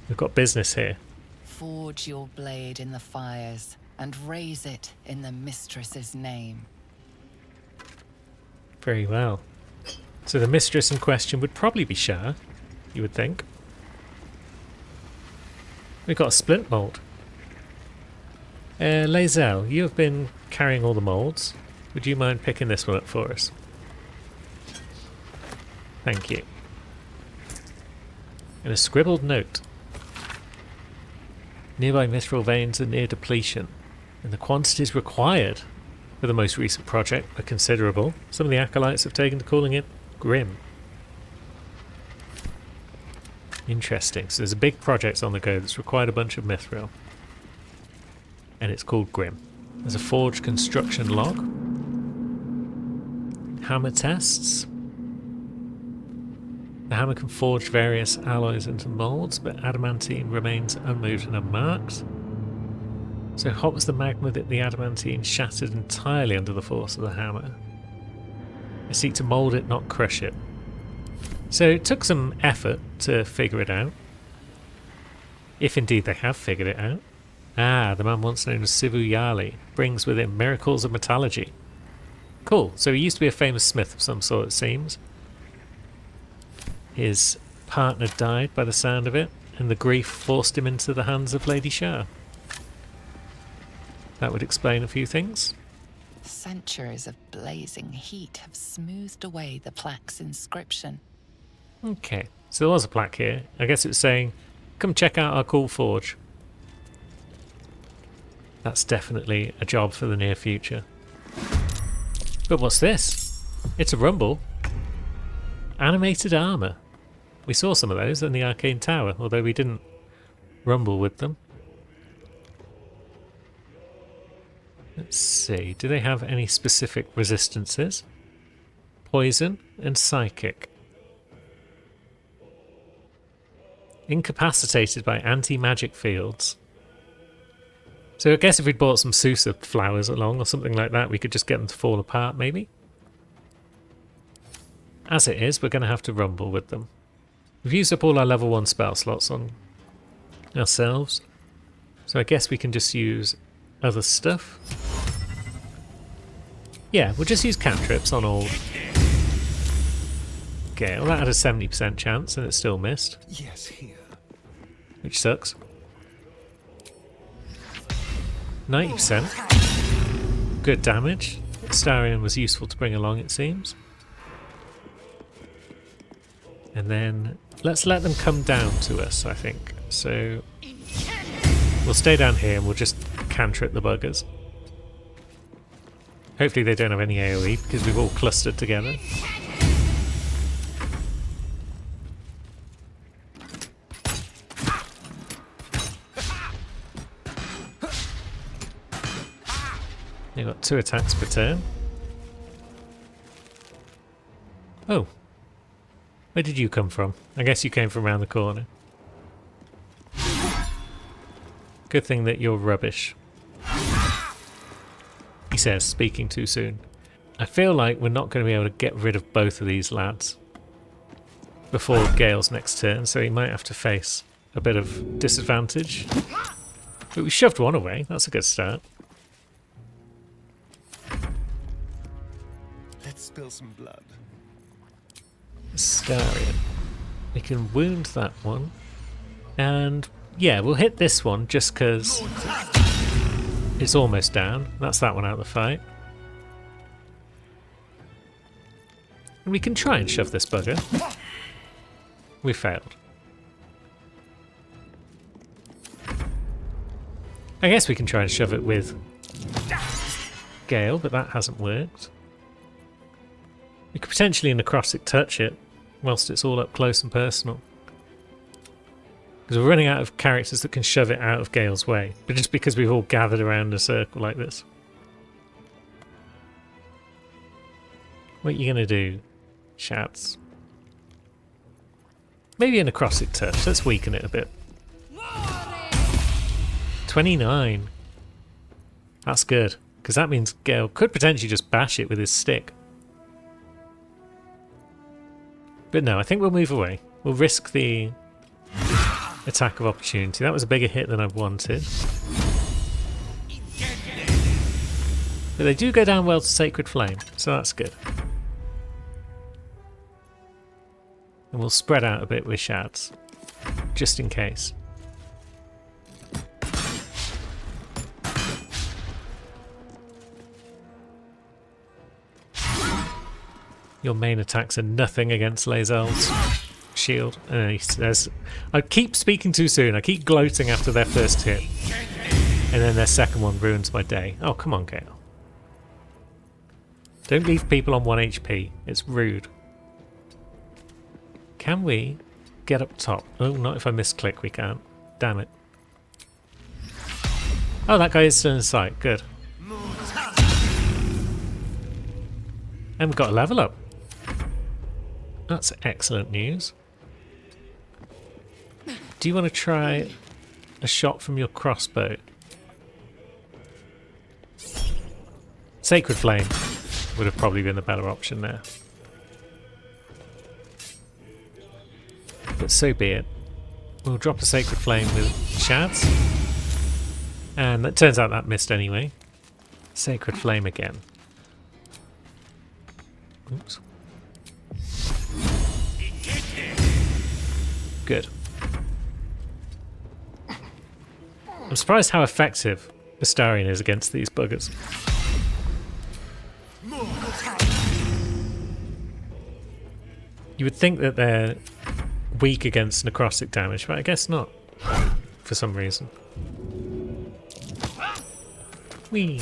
Speaker 1: We've got business here.
Speaker 4: Forge your blade in the fires and raise it in the mistress's name.
Speaker 1: Very well. So the mistress in question would probably be Shar, you would think. We've got a splint mould. Lae'zel, you have been carrying all the moulds. Would you mind picking this one up for us? Thank you. And a scribbled note. Nearby mithril veins are near depletion, and the quantities required for the most recent project are considerable. Some of the acolytes have taken to calling it grim. Interesting. So there's a big project on the go that's required a bunch of mithril. And it's called Grim. There's a forge construction log. Hammer tests. The hammer can forge various alloys into molds, but adamantine remains unmoved and unmarked. So hot was the magma that the adamantine shattered entirely under the force of the hammer. They seek to mould it, not crush it. So it took some effort to figure it out. If indeed they have figured it out. Ah, the man once known as Sivu Yali brings with him miracles of metallurgy. Cool, so he used to be a famous smith of some sort, it seems. His partner died by the sound of it, and the grief forced him into the hands of Lady Shar. That would explain a few things.
Speaker 4: Centuries of blazing heat have smoothed away the plaque's inscription.
Speaker 1: Okay, so there was a plaque here. I guess it was saying come check out our cool forge. That's definitely a job for the near future. But what's this? It's a rumble. Animated armor. We saw some of those in the Arcane Tower, although we didn't rumble with them. Let's see, do they have any specific resistances? Poison and psychic. Incapacitated by anti-magic fields. So I guess if we'd bought some Sousa flowers along or something like that, we could just get them to fall apart, maybe? As it is, we're going to have to rumble with them. We've used up all our level 1 spell slots on ourselves, so I guess we can just use other stuff. Yeah, we'll just use cantrips on all. Okay, well that had a 70% chance and it still missed.
Speaker 2: Yes, here.
Speaker 1: Which sucks. 90%. Good damage. Starion was useful to bring along, it seems. And then let's let them come down to us, I think. So we'll stay down here and we'll just cantrip the buggers. Hopefully they don't have any AoE because we've all clustered together. You've got 2 attacks per turn. Oh. Where did you come from? I guess you came from around the corner. Good thing that you're rubbish. He says, speaking too soon. I feel like we're not going to be able to get rid of both of these lads before Gale's next turn, so he might have to face a bit of disadvantage. But we shoved one away, that's a good start.
Speaker 2: Let's spill some blood.
Speaker 1: Starion. We can wound that one. And yeah, we'll hit this one just because it's almost down. That's that one out of the fight. And we can try and shove this bugger. We failed. I guess we can try and shove it with Gale, but that hasn't worked. We could potentially necrotic touch it whilst it's all up close and personal. Because we're running out of characters that can shove it out of Gale's way, but just because we've all gathered around a circle like this. What are you going to do, Shats? Maybe a necrotic touch, let's weaken it a bit. 29. That's good, because that means Gale could potentially just bash it with his stick. But no, I think we'll move away. We'll risk the attack of opportunity. That was a bigger hit than I wanted. But they do go down well to Sacred Flame, so that's good. And we'll spread out a bit with Shads, just in case. Your main attacks are nothing against Lae'zel's shield. He says, I keep speaking too soon. I keep gloating after their first hit. And then their second one ruins my day. Oh, come on, Gale. Don't leave people on 1 HP. It's rude. Can we get up top? Oh, not if I misclick, we can't. Damn it. Oh, that guy is still in sight. Good. And we've got a level up. That's excellent news. Do you want to try a shot from your crossbow? Sacred Flame would have probably been the better option there. But so be it. We'll drop a Sacred Flame with Shads. And it turns out that missed anyway. Sacred Flame again. Oops. Good. I'm surprised how effective Astarion is against these buggers. You would think that they're weak against necrotic damage, but I guess not. for some reason. Whee!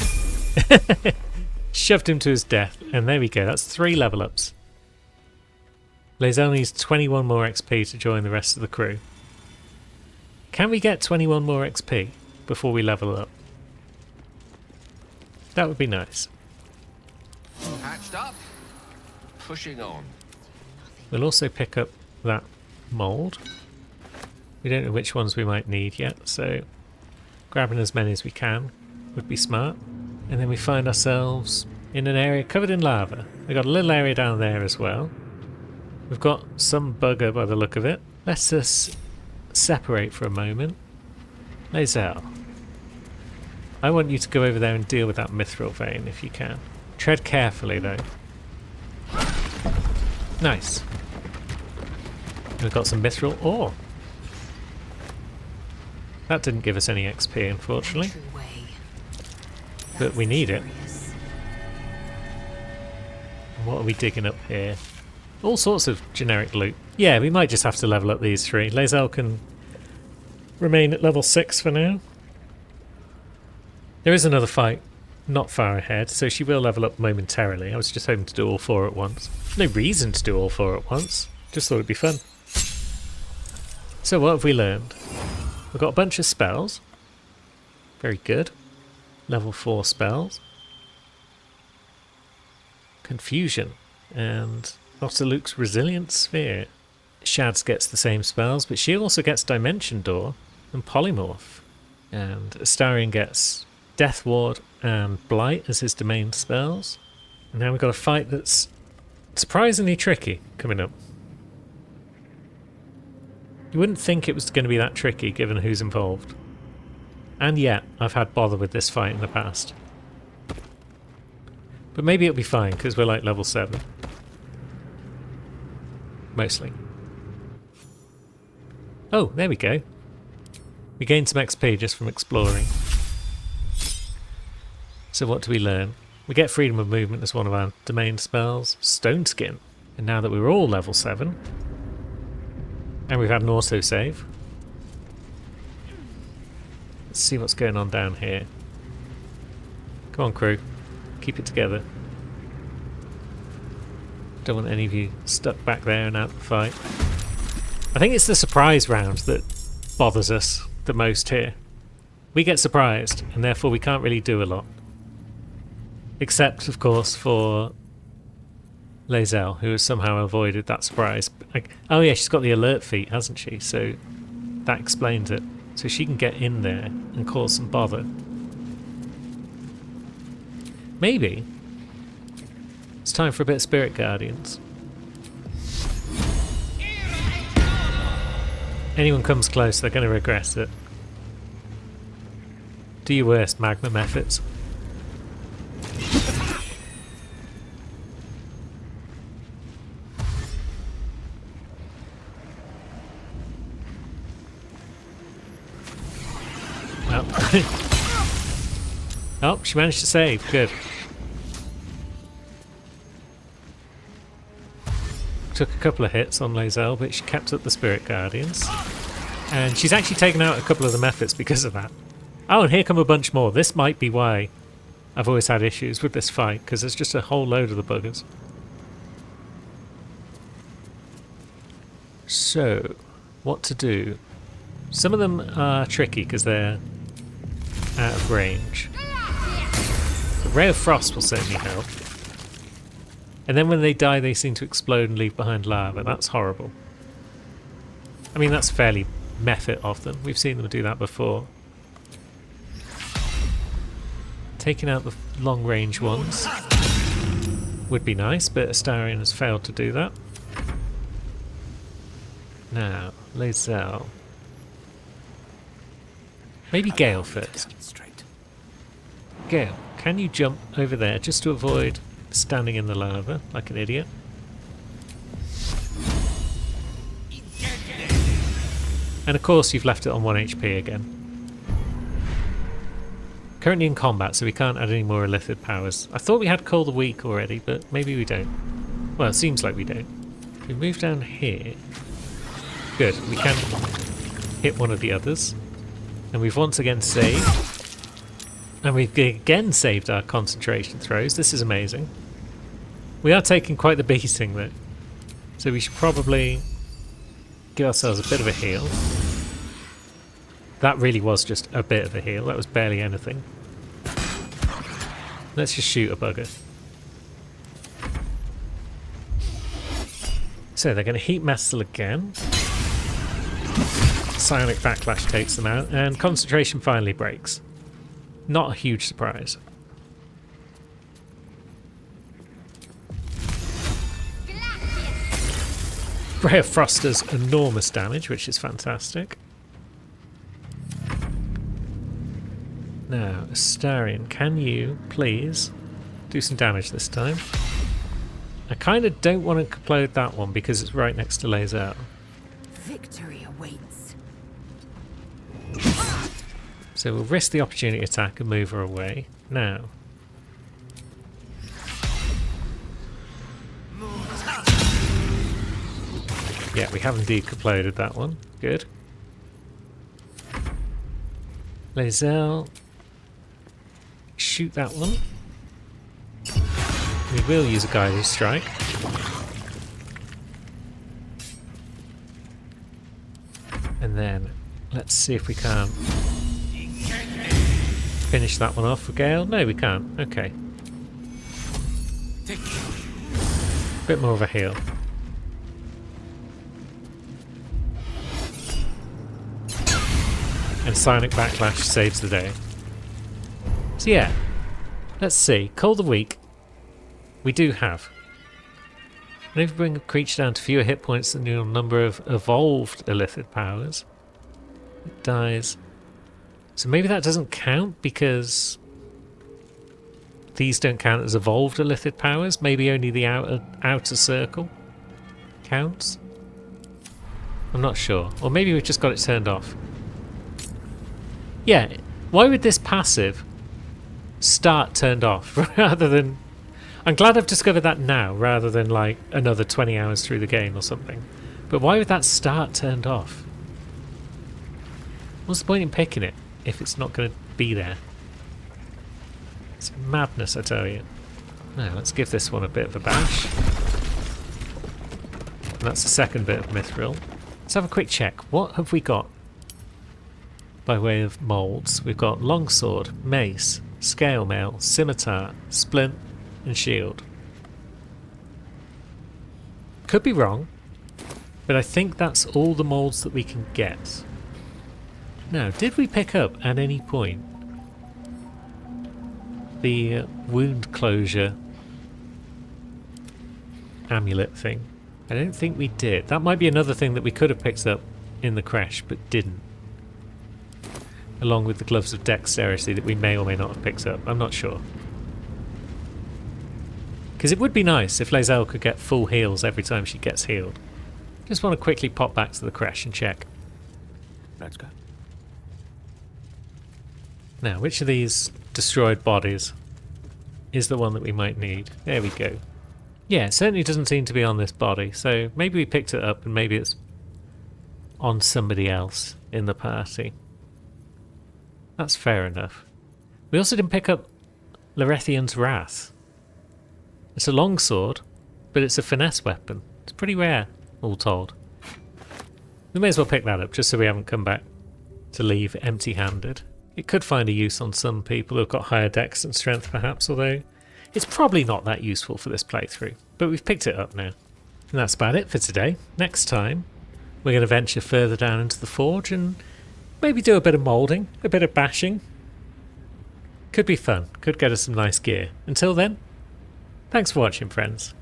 Speaker 1: Shoved him to his death, and there we go. That's 3 level ups. Lae'zel needs 21 more XP to join the rest of the crew. Can we get 21 more XP before we level up? That would be nice.
Speaker 13: Hatched up, pushing on.
Speaker 1: We'll also pick up that mould. We don't know which ones we might need yet, so grabbing as many as we can would be smart. And then we find ourselves in an area covered in lava. We've got a little area down there as well. We've got some bugger by the look of it. Let's just separate for a moment. Lae'zel, I want you to go over there and deal with that mithril vein if you can. Tread carefully though. Nice. We've got some mithril ore. That didn't give us any XP, unfortunately. But we need it. What are we digging up here? All sorts of generic loot. Yeah, we might just have to level up these 3. Lae'zel can remain at level 6 for now. There is another fight not far ahead, so she will level up momentarily. I was just hoping to do all 4 at once. No reason to do all 4 at once. Just thought it'd be fun. So what have we learned? We've got a bunch of spells. Very good. Level 4 spells. Confusion. And Dr. Luke's Resilient Sphere. Shads gets the same spells, but she also gets Dimension Door and Polymorph. And Astarion gets Death Ward and Blight as his domain spells. And now we've got a fight that's surprisingly tricky coming up. You wouldn't think it was going to be that tricky given who's involved. And yet, I've had bother with this fight in the past. But maybe it'll be fine because we're like level 7. Mostly. Oh, there we go. We gained some XP just from exploring. So what do we learn? We get Freedom of Movement as one of our domain spells. Stone Skin. And now that we're all level 7, and we've had an autosave, let's see what's going on down here. Come on, crew. Keep it together. Don't want any of you stuck back there and out of the fight. I think it's the surprise round that bothers us the most here. We get surprised, and therefore we can't really do a lot. Except, of course, for Lae'zel, who has somehow avoided that surprise. Oh yeah, she's got the alert feat, hasn't she? So that explains it. So she can get in there and cause some bother. Maybe it's time for a bit of Spirit Guardians. Anyone comes close, they're going to regret it. Do your worst, Magma Methods. Oh, she managed to save. Good. Took a couple of hits on Lae'zel, but she kept up the Spirit Guardians. And she's actually taken out a couple of the methods because of that. Oh, and here come a bunch more. This might be why I've always had issues with this fight, because there's just a whole load of the buggers. So, what to do? Some of them are tricky because they're out of range. The Ray of Frost will certainly help. And then when they die, they seem to explode and leave behind lava. That's horrible. I mean, that's fairly method of them. We've seen them do that before. Taking out the long-range ones would be nice, but Astarion has failed to do that. Now, Lae'zel. Maybe Gale first. Gale, can you jump over there just to avoid standing in the lava like an idiot? And of course you've left it on 1 HP again. Currently in combat, so we can't add any more Illithid powers. I thought we had Call the Weak already, but maybe we don't. Well, it seems like we don't. If we move down here... Good, we can hit one of the others. And we've once again saved. And we've again saved our concentration throws. This is amazing. We are taking quite the beating though. So we should probably give ourselves a bit of a heal. That really was just a bit of a heal. That was barely anything. Let's just shoot a bugger. So they're going to heat Mestel again. Psionic Backlash takes them out, and concentration finally breaks. Not a huge surprise. Ray of Frost does enormous damage, which is fantastic. Now, Astarion, can you please do some damage this time? I kind of don't want to explode that one because it's right next to Lae'zel.
Speaker 14: Victory awaits.
Speaker 1: So we'll risk the opportunity attack and move her away. Now. Yeah, we have indeed exploded that one. Good. Lae'zel. Shoot that one. We will use a guiding strike. And then let's see if we can finish that one off for Gale. No, we can't. Okay. Bit more of a heal. And Psionic Backlash saves the day. So yeah, let's see. Call the week. We do have. And if we bring a creature down to fewer hit points than your number of evolved illithid powers, it dies. So maybe that doesn't count because these don't count as evolved illithid powers. Maybe only the outer circle counts. I'm not sure. Or maybe we've just got it turned off. Yeah, why would this passive start turned off rather than... I'm glad I've discovered that now rather than like another 20 hours through the game or something. But why would that start turned off? What's the point in picking it if it's not going to be there? It's madness, I tell you. Now, let's give this one a bit of a bash. And that's the second bit of Mithril. Let's have a quick check. What have we got by way of moulds? We've got Longsword, Mace, Scale Mail, Scimitar, Splint, and Shield. Could be wrong, but I think that's all the moulds that we can get. Now, did we pick up at any point the wound closure amulet thing? I don't think we did. That might be another thing that we could have picked up in the crash, but didn't. Along with the gloves of dexterity that we may or may not have picked up. I'm not sure. Because it would be nice if Lae'zel could get full heals every time she gets healed. Just want to quickly pop back to the crash and check.
Speaker 10: Let's go.
Speaker 1: Now, which of these destroyed bodies is the one that we might need? There we go. Yeah, it certainly doesn't seem to be on this body, so maybe we picked it up and maybe it's on somebody else in the party. That's fair enough. We also didn't pick up Larethian's Wrath. It's a longsword, but it's a finesse weapon. It's pretty rare, all told. We may as well pick that up, just so we haven't come back to leave empty-handed. It could find a use on some people who've got higher dex and strength, perhaps, although it's probably not that useful for this playthrough. But we've picked it up now. And that's about it for today. Next time, we're going to venture further down into the forge and maybe do a bit of moulding, a bit of bashing. Could be fun. Could get us some nice gear. Until then, thanks for watching, friends.